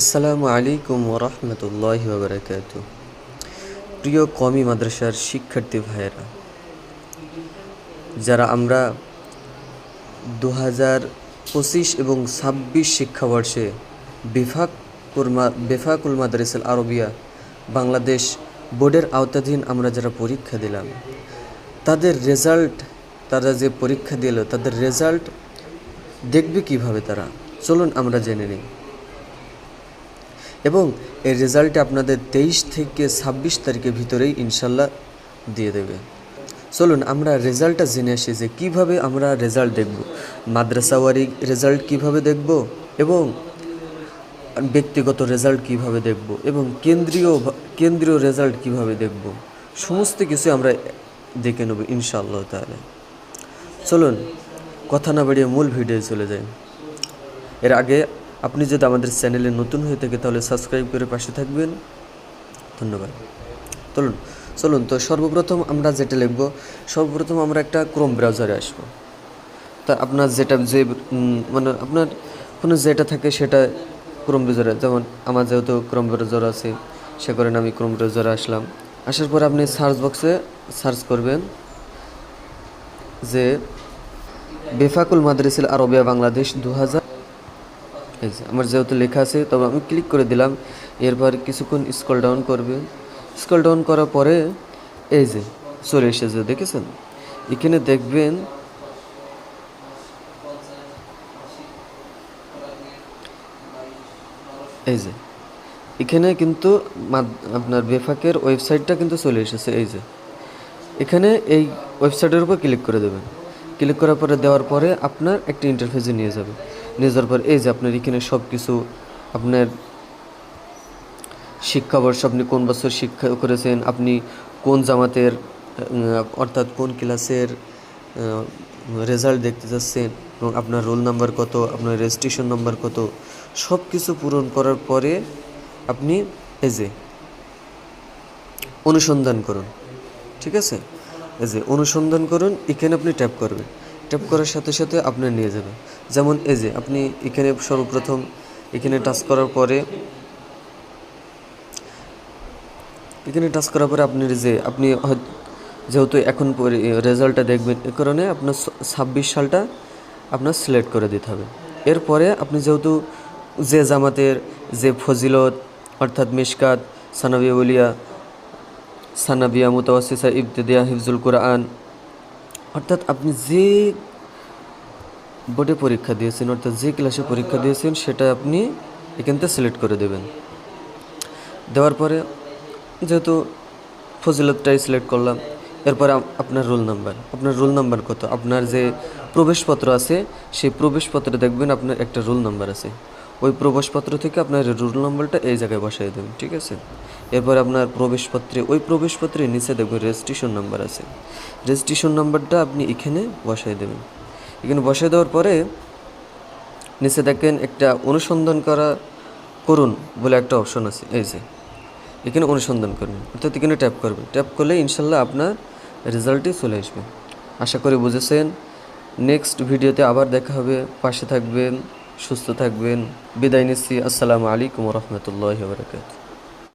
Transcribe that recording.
আসসালামু আলাইকুম ওরহমতুল্লাহি ওবরাকাতুহু। প্রিয় কওমি মাদ্রাসার শিক্ষার্থী ভাইয়েরা, যারা আমরা 2025 এবং 26 শিক্ষাবর্ষে বেফাকুল মাদারিসুল আরবিয়া বাংলাদেশ বোর্ডের আওতাধীন আমরা যারা পরীক্ষা দিলাম, তারা যে পরীক্ষা দিল তাদের রেজাল্ট দেখবে কিভাবে তারা, চলুন আমরা জেনে নিই। এবং এই রেজাল্টে আপনাদের 23 থেকে 26 তারিখের ভিতরেই ইনশাল্লাহ দিয়ে দেবে। চলুন আমরা রেজাল্টটা জেনে আসি যে কীভাবে আমরা রেজাল্ট দেখব, মাদ্রাসাওয়ারি রেজাল্ট কিভাবে দেখব এবং ব্যক্তিগত রেজাল্ট কিভাবে দেখব এবং কেন্দ্রীয় রেজাল্ট কিভাবে দেখব, সমস্ত কিছু আমরা দেখে নেব ইনশাআল্লাহ তাআলা। চলুন কথা না বাড়িয়ে মূল ভিডিও চলে যাই। এর আগে আপনি যদি আমাদের চ্যানেলে নতুন হয়ে থাকে তাহলে সাবস্ক্রাইব করে পাশে থাকবেন, ধন্যবাদ। চলুন তো সর্বপ্রথম আমরা যেটা লিখব, সর্বপ্রথম আমরা একটা ক্রোম ব্রাউজারে আসবো। তা আপনার আপনার কোনো যেটা থাকে সেটা ক্রোম ব্রাউজারে, যেমন আমার যেহেতু ক্রোম ব্রাউজার আছে সে কারণে আমি ক্রোম ব্রাউজারে আসলাম। আসার পরে আপনি সার্চ বক্সে সার্চ করবেন যে বেফাকুল মাদারিসুল আরবিয়া বাংলাদেশ 2000। আমার যেহেতু লেখা আছে তবে আমি ক্লিক করে দিলাম। এরপর কিছুক্ষণ স্ক্রল ডাউন করবেন। স্ক্রল ডাউন করার পরে এই যে চলে এসেছে, দেখেছেন? এখানে দেখবেন এই যে এখানে কিন্তু আপনার বেফাকের ওয়েবসাইটটা কিন্তু চলে এসেছে। এই যে এখানে এই ওয়েবসাইটের উপর ক্লিক করে দেবেন। ক্লিক করার পরে দেওয়ার পরে আপনার একটা ইন্টারফেসে নিয়ে যাবে। নিয়ে যাওয়ার পর এই যে আপনার এখানে সব কিছু, আপনার শিক্ষাবর্ষ, আপনি কোন বছর শিক্ষা করেছেন, আপনি কোন জামাতের অর্থাৎ কোন ক্লাসের রেজাল্ট দেখতে যাচ্ছেন এবং আপনার রোল নাম্বার কত, আপনার রেজিস্ট্রেশন নাম্বার কত, সব কিছু পূরণ করার পরে আপনি এই যে অনুসন্ধান করুন। ঠিক আছে, এই যে অনুসন্ধান করুন, এখানে আপনি ট্যাপ করবেন। ট্যাপ করার সাথে সাথে আপনার নিয়ে যাবে। যেমন এই যে আপনি এখানে সর্বপ্রথম এখানে টাচ করার পরে আপনি যেহেতু এখন রেজাল্টটা দেখবেন, এ কারণে আপনার 26 সালটা আপনার সিলেক্ট করে দিতে হবে। এরপরে আপনি যেহেতু যে জামাতের যে ফজিলত অর্থাৎ মিশকাত, সানাবিয়া উলিয়া, সানাবিয়া মুতাওয়াসিসা, ইবতিদাইয়া, হিফজুল কোরআন, অর্থাৎ আপনি যে বোর্ডে পরীক্ষা দিয়েছেন অর্থাৎ যে ক্লাসে পরীক্ষা দিয়েছেন সেটা আপনি এখান থেকে সিলেক্ট করে দেবেন। দেওয়ার পরে যেহেতু ফজিলতটাই সিলেক্ট করলাম, এরপরে আপনার রোল নাম্বার কত, আপনার যে প্রবেশপত্র আছে সেই প্রবেশপত্রে দেখবেন আপনার একটা রোল নাম্বার আছে। ওই প্রবেশপত্র থেকে আপনার রোল নাম্বারটা এই জায়গায় বসাই দেবেন। ঠিক আছে, এরপর আপনার ওই প্রবেশপত্রের নিচে দেখবেন রেজিস্ট্রেশন নাম্বার আছে। রেজিস্ট্রেশন নাম্বারটা আপনি এখানে বসাই দেবেন। এখানে বসাই দেওয়ার পরে নিচে দেখেন একটা অনুসন্ধান করুন বলে একটা অপশন আছে। এই যে এখানে অনুসন্ধান করবেন, অর্থাৎ এখানে ট্যাপ করবেন। ট্যাপ করলে ইনশাল্লাহ আপনার রেজাল্টই চলে আসবে। আশা করি বুঝেছেন। নেক্সট ভিডিওতে আবার দেখা হবে। পাশে থাকবেন, সুস্থ থাকবেন। বিদায় নিচ্ছি। আসসালামু আলাইকুম ওরহমতুল্লাহি ওয়া বারাকাতুহু।